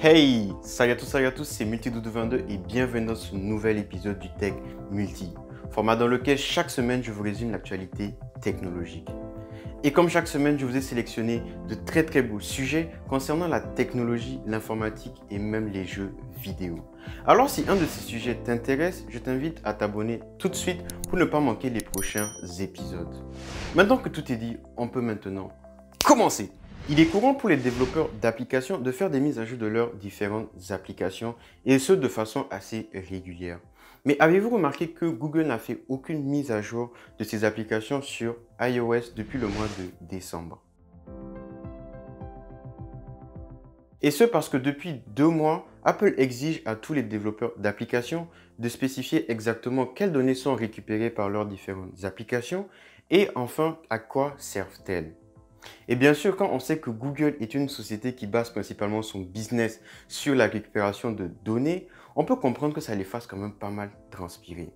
Hey, salut à tous, c'est Multi22 et bienvenue dans ce nouvel épisode du Tech Multi, format dans lequel chaque semaine je vous résume l'actualité technologique. Et comme chaque semaine, je vous ai sélectionné de très beaux sujets concernant la technologie, l'informatique et même les jeux vidéo. Alors si un de ces sujets t'intéresse, je t'invite à t'abonner tout de suite pour ne pas manquer les prochains épisodes. Maintenant que tout est dit, on peut maintenant commencer. Il est courant pour les développeurs d'applications de faire des mises à jour de leurs différentes applications et ce de façon assez régulière. Mais avez-vous remarqué que Google n'a fait aucune mise à jour de ses applications sur iOS depuis le mois de décembre? Et ce parce que depuis 2 mois, Apple exige à tous les développeurs d'applications de spécifier exactement quelles données sont récupérées par leurs différentes applications et enfin à quoi servent-elles. Et bien sûr, quand on sait que Google est une société qui base principalement son business sur la récupération de données, on peut comprendre que ça les fasse quand même pas mal transpirer.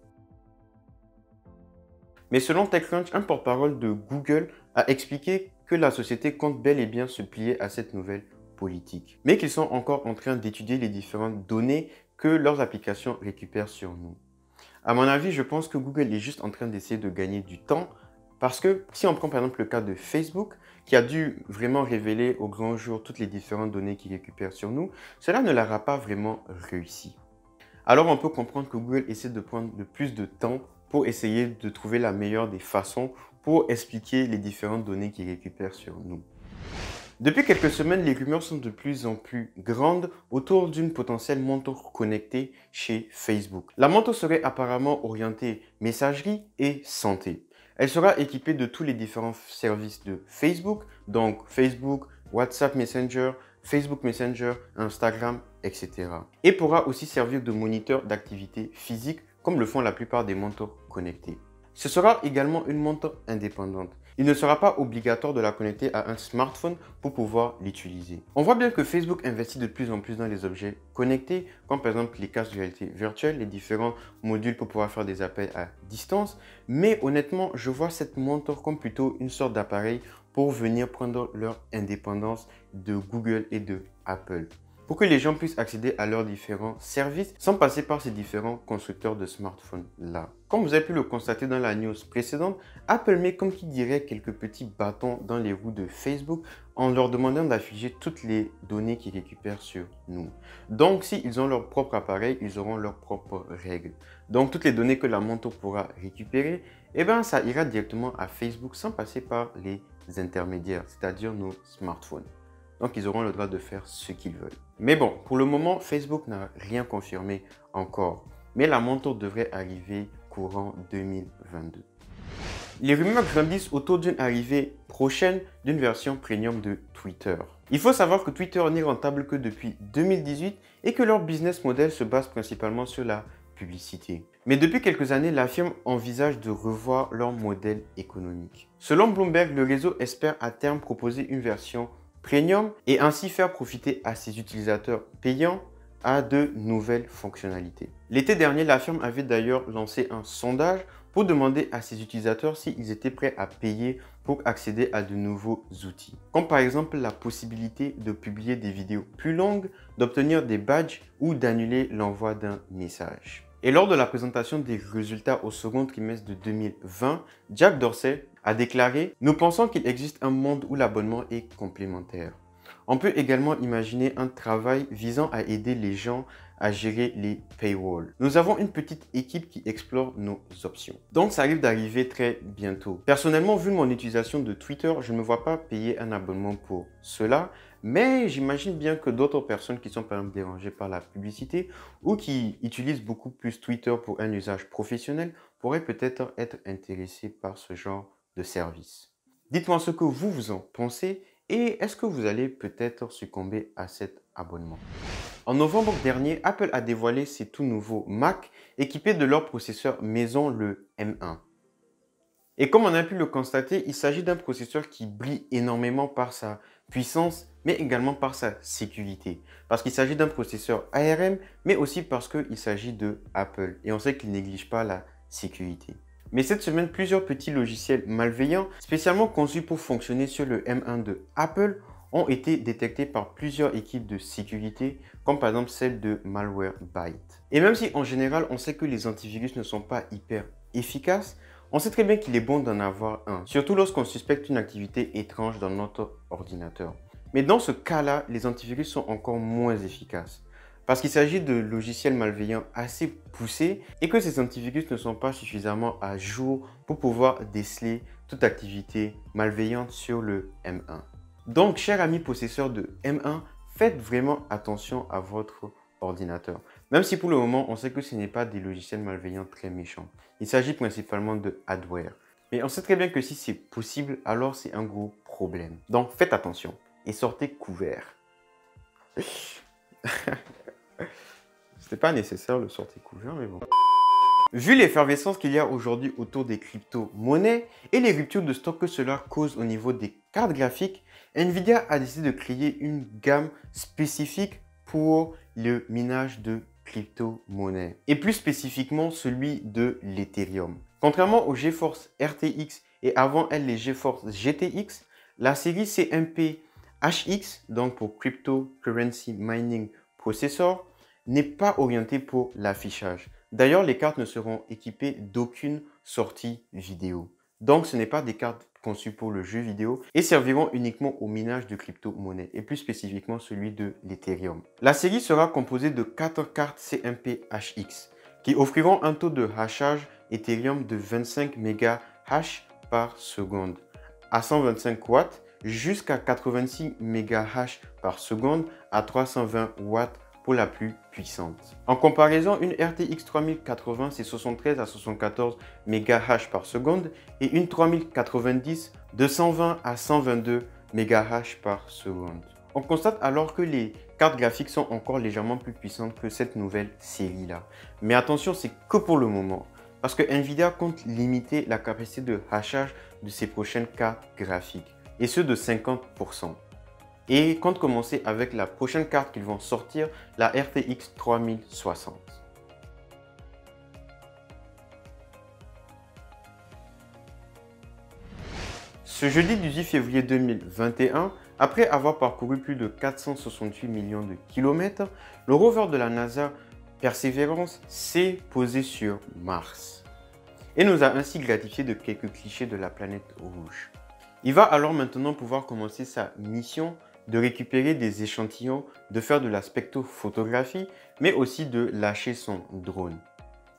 Mais selon TechCrunch, un porte-parole de Google a expliqué que la société compte bel et bien se plier à cette nouvelle politique, mais qu'ils sont encore en train d'étudier les différentes données que leurs applications récupèrent sur nous. À mon avis, je pense que Google est juste en train d'essayer de gagner du temps parce que si on prend par exemple le cas de Facebook, qui a dû vraiment révéler au grand jour toutes les différentes données qu'il récupère sur nous, cela ne leur a pas vraiment réussi. Alors on peut comprendre que Google essaie de prendre le plus de temps pour essayer de trouver la meilleure des façons pour expliquer les différentes données qu'il récupère sur nous. Depuis quelques semaines, les rumeurs sont de plus en plus grandes autour d'une potentielle montre connectée chez Facebook. La montre serait apparemment orientée messagerie et santé. Elle sera équipée de tous les différents services de Facebook, donc Facebook, WhatsApp Messenger, Facebook Messenger, Instagram, etc. Et pourra aussi servir de moniteur d'activité physique comme le font la plupart des montres connectées. Ce sera également une montre indépendante. Il ne sera pas obligatoire de la connecter à un smartphone pour pouvoir l'utiliser. On voit bien que Facebook investit de plus en plus dans les objets connectés, comme par exemple les casques de réalité virtuelle, les différents modules pour pouvoir faire des appels à distance. Mais honnêtement, je vois cette montre comme plutôt une sorte d'appareil pour venir prendre leur indépendance de Google et de Apple, pour que les gens puissent accéder à leurs différents services sans passer par ces différents constructeurs de smartphones là. Comme vous avez pu le constater dans la news précédente, Apple met comme qui dirait quelques petits bâtons dans les roues de Facebook en leur demandant d'afficher toutes les données qu'ils récupèrent sur nous. Donc s'ils ont leur propre appareil, ils auront leurs propres règles. Donc toutes les données que la montre pourra récupérer, ça ira directement à Facebook sans passer par les intermédiaires, c'est-à-dire nos smartphones. Donc, ils auront le droit de faire ce qu'ils veulent. Mais bon, pour le moment, Facebook n'a rien confirmé encore. Mais la montre devrait arriver courant 2022. Les rumeurs grandissent autour d'une arrivée prochaine d'une version premium de Twitter. Il faut savoir que Twitter n'est rentable que depuis 2018 et que leur business model se base principalement sur la publicité. Mais depuis quelques années, la firme envisage de revoir leur modèle économique. Selon Bloomberg, le réseau espère à terme proposer une version premium et ainsi faire profiter à ses utilisateurs payants à de nouvelles fonctionnalités. L'été dernier, la firme avait d'ailleurs lancé un sondage pour demander à ses utilisateurs s'ils étaient prêts à payer pour accéder à de nouveaux outils, comme par exemple la possibilité de publier des vidéos plus longues, d'obtenir des badges ou d'annuler l'envoi d'un message. Et lors de la présentation des résultats au second trimestre de 2020, Jack Dorsey a déclaré « Nous pensons qu'il existe un monde où l'abonnement est complémentaire. On peut également imaginer un travail visant à aider les gens à gérer les paywalls. Nous avons une petite équipe qui explore nos options. » Donc ça arrive d'arriver très bientôt. Personnellement, vu mon utilisation de Twitter, je ne me vois pas payer un abonnement pour cela. Mais j'imagine bien que d'autres personnes qui sont par exemple dérangées par la publicité ou qui utilisent beaucoup plus Twitter pour un usage professionnel pourraient peut-être être intéressées par ce genre de service. Dites-moi ce que vous en pensez et est-ce que vous allez peut-être succomber à cet abonnement? En novembre dernier, Apple a dévoilé ses tout nouveaux Mac équipés de leur processeur maison, le M1. Et comme on a pu le constater, il s'agit d'un processeur qui brille énormément par sa puissance, mais également par sa sécurité. Parce qu'il s'agit d'un processeur ARM, mais aussi parce qu'il s'agit de Apple. Et on sait qu'il néglige pas la sécurité. Mais cette semaine, plusieurs petits logiciels malveillants, spécialement conçus pour fonctionner sur le M1 de Apple, ont été détectés par plusieurs équipes de sécurité, comme par exemple celle de Malwarebytes. Et même si en général, on sait que les antivirus ne sont pas hyper efficaces, on sait très bien qu'il est bon d'en avoir un, surtout lorsqu'on suspecte une activité étrange dans notre ordinateur. Mais dans ce cas-là, les antivirus sont encore moins efficaces, parce qu'il s'agit de logiciels malveillants assez poussés et que ces antivirus ne sont pas suffisamment à jour pour pouvoir déceler toute activité malveillante sur le M1. Donc, chers amis possesseurs de M1, faites vraiment attention à votre ordinateur. Même si pour le moment, on sait que ce n'est pas des logiciels malveillants très méchants. Il s'agit principalement de adware. Mais on sait très bien que si c'est possible, alors c'est un gros problème. Donc, faites attention et sortez couvert. C'était pas nécessaire le sortir couvert, mais bon. Vu l'effervescence qu'il y a aujourd'hui autour des crypto-monnaies et les ruptures de stock que cela cause au niveau des cartes graphiques, Nvidia a décidé de créer une gamme spécifique pour le minage de crypto-monnaies et plus spécifiquement celui de l'Ethereum. Contrairement aux GeForce RTX et avant elle les GeForce GTX, la série CMP HX, donc pour Cryptocurrency Mining Processor, n'est pas orientée pour l'affichage. D'ailleurs, les cartes ne seront équipées d'aucune sortie vidéo. Donc, ce n'est pas des cartes conçues pour le jeu vidéo et serviront uniquement au minage de crypto-monnaies et plus spécifiquement celui de l'Ethereum. La série sera composée de 4 cartes CMP HX qui offriront un taux de hachage Ethereum de 25 MHz par seconde à 125 watts jusqu'à 86 MHz par seconde à 320 watts pour la plus puissante. En comparaison, une RTX 3080 c'est 73 à 74 MHz par seconde et une 3090 de 120 à 122 MHz par seconde. On constate alors que les cartes graphiques sont encore légèrement plus puissantes que cette nouvelle série-là. Mais attention, c'est que pour le moment, parce que Nvidia compte limiter la capacité de hachage de ses prochaines cartes graphiques, et ce de 50%. Et compte commencer avec la prochaine carte qu'ils vont sortir, la RTX 3060. Ce jeudi 18 février 2021, après avoir parcouru plus de 468 millions de kilomètres, le rover de la NASA Perseverance s'est posé sur Mars et nous a ainsi gratifié de quelques clichés de la planète rouge. Il va alors maintenant pouvoir commencer sa mission de récupérer des échantillons, de faire de la spectrophotographie, mais aussi de lâcher son drone.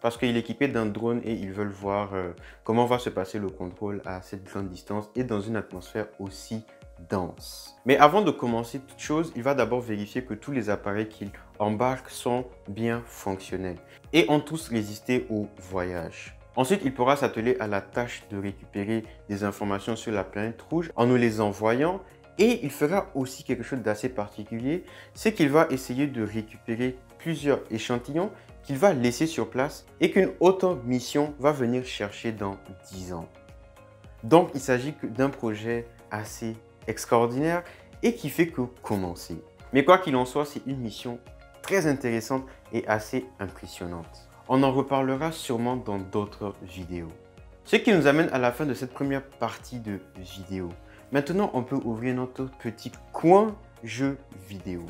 Parce qu'il est équipé d'un drone et ils veulent voir comment va se passer le contrôle à cette grande distance et dans une atmosphère aussi dense. Mais avant de commencer toute chose, il va d'abord vérifier que tous les appareils qu'il embarque sont bien fonctionnels et ont tous résisté au voyage. Ensuite, il pourra s'atteler à la tâche de récupérer des informations sur la planète rouge en nous les envoyant. Et il fera aussi quelque chose d'assez particulier, c'est qu'il va essayer de récupérer plusieurs échantillons qu'il va laisser sur place et qu'une autre mission va venir chercher dans 10 ans. Donc, il s'agit d'un projet assez extraordinaire et qui fait que commencer. Mais quoi qu'il en soit, c'est une mission très intéressante et assez impressionnante. On en reparlera sûrement dans d'autres vidéos. Ce qui nous amène à la fin de cette première partie de vidéo. Maintenant, on peut ouvrir notre petit coin jeux vidéo.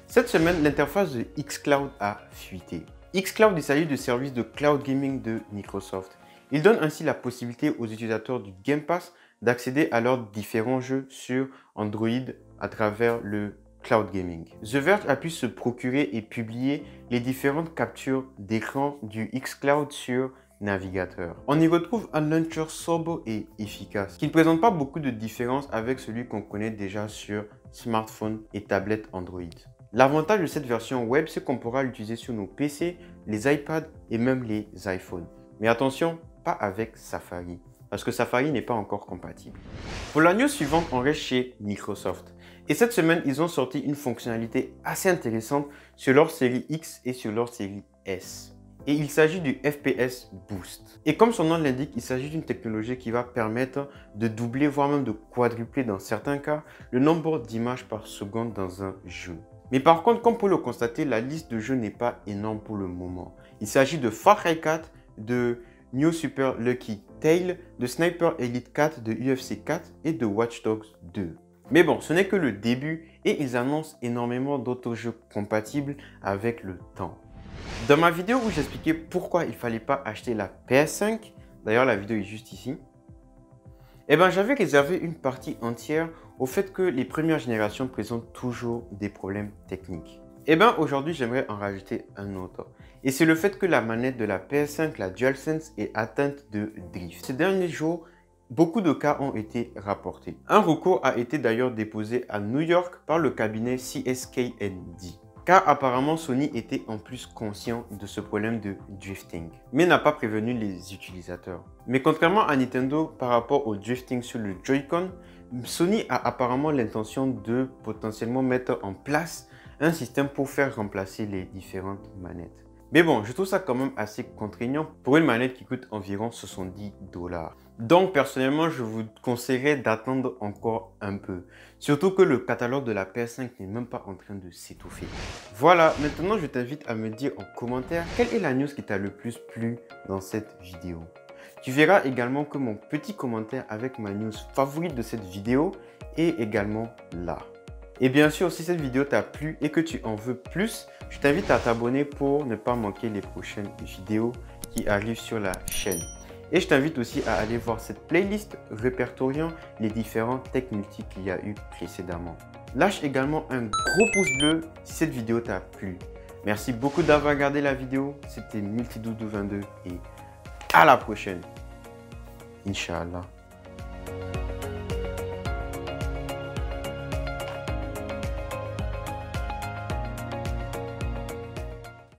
Cette semaine, l'interface de xCloud a fuité. xCloud, il s'agit du service de cloud gaming de Microsoft. Il donne ainsi la possibilité aux utilisateurs du Game Pass d'accéder à leurs différents jeux sur Android à travers le cloud gaming. The Verge a pu se procurer et publier les différentes captures d'écran du xCloud sur navigateur. On y retrouve un launcher sobre et efficace qui ne présente pas beaucoup de différence avec celui qu'on connaît déjà sur smartphone et tablettes Android. L'avantage de cette version web, c'est qu'on pourra l'utiliser sur nos PC, les iPads et même les iPhones. Mais attention, pas avec Safari, parce que Safari n'est pas encore compatible. Pour la news suivante, on reste chez Microsoft. Et cette semaine, ils ont sorti une fonctionnalité assez intéressante sur leur série X et sur leur série S. Et il s'agit du FPS Boost. Et comme son nom l'indique, il s'agit d'une technologie qui va permettre de doubler, voire même de quadrupler dans certains cas, le nombre d'images par seconde dans un jeu. Mais par contre, comme pour le constater, la liste de jeux n'est pas énorme pour le moment. Il s'agit de Far Cry 4, de New Super Lucky Tale, de Sniper Elite 4, de UFC 4 et de Watch Dogs 2. Mais bon, ce n'est que le début et ils annoncent énormément d'autres jeux compatibles avec le temps. Dans ma vidéo où j'expliquais pourquoi il ne fallait pas acheter la PS5, d'ailleurs la vidéo est juste ici, eh ben, j'avais réservé une partie entière au fait que les premières générations présentent toujours des problèmes techniques. Eh bien, aujourd'hui, j'aimerais en rajouter un autre. Et c'est le fait que la manette de la PS5, la DualSense, est atteinte de drift. Ces derniers jours, beaucoup de cas ont été rapportés. Un recours a été d'ailleurs déposé à New York par le cabinet CSK&D. Car apparemment Sony était en plus conscient de ce problème de drifting, mais n'a pas prévenu les utilisateurs. Mais contrairement à Nintendo par rapport au drifting sur le Joy-Con, Sony a apparemment l'intention de potentiellement mettre en place un système pour faire remplacer les différentes manettes. Mais bon, je trouve ça quand même assez contraignant pour une manette qui coûte environ 70 $. Donc personnellement, je vous conseillerais d'attendre encore un peu. Surtout que le catalogue de la PS5 n'est même pas en train de s'étouffer. Voilà, maintenant je t'invite à me dire en commentaire quelle est la news qui t'a le plus plu dans cette vidéo. Tu verras également que mon petit commentaire avec ma news favorite de cette vidéo est également là. Et bien sûr, si cette vidéo t'a plu et que tu en veux plus, je t'invite à t'abonner pour ne pas manquer les prochaines vidéos qui arrivent sur la chaîne. Et je t'invite aussi à aller voir cette playlist répertoriant les différents tech multi qu'il y a eu précédemment. Lâche également un gros pouce bleu si cette vidéo t'a plu. Merci beaucoup d'avoir regardé la vidéo. C'était Multidoudou22 et à la prochaine. Inch'Allah.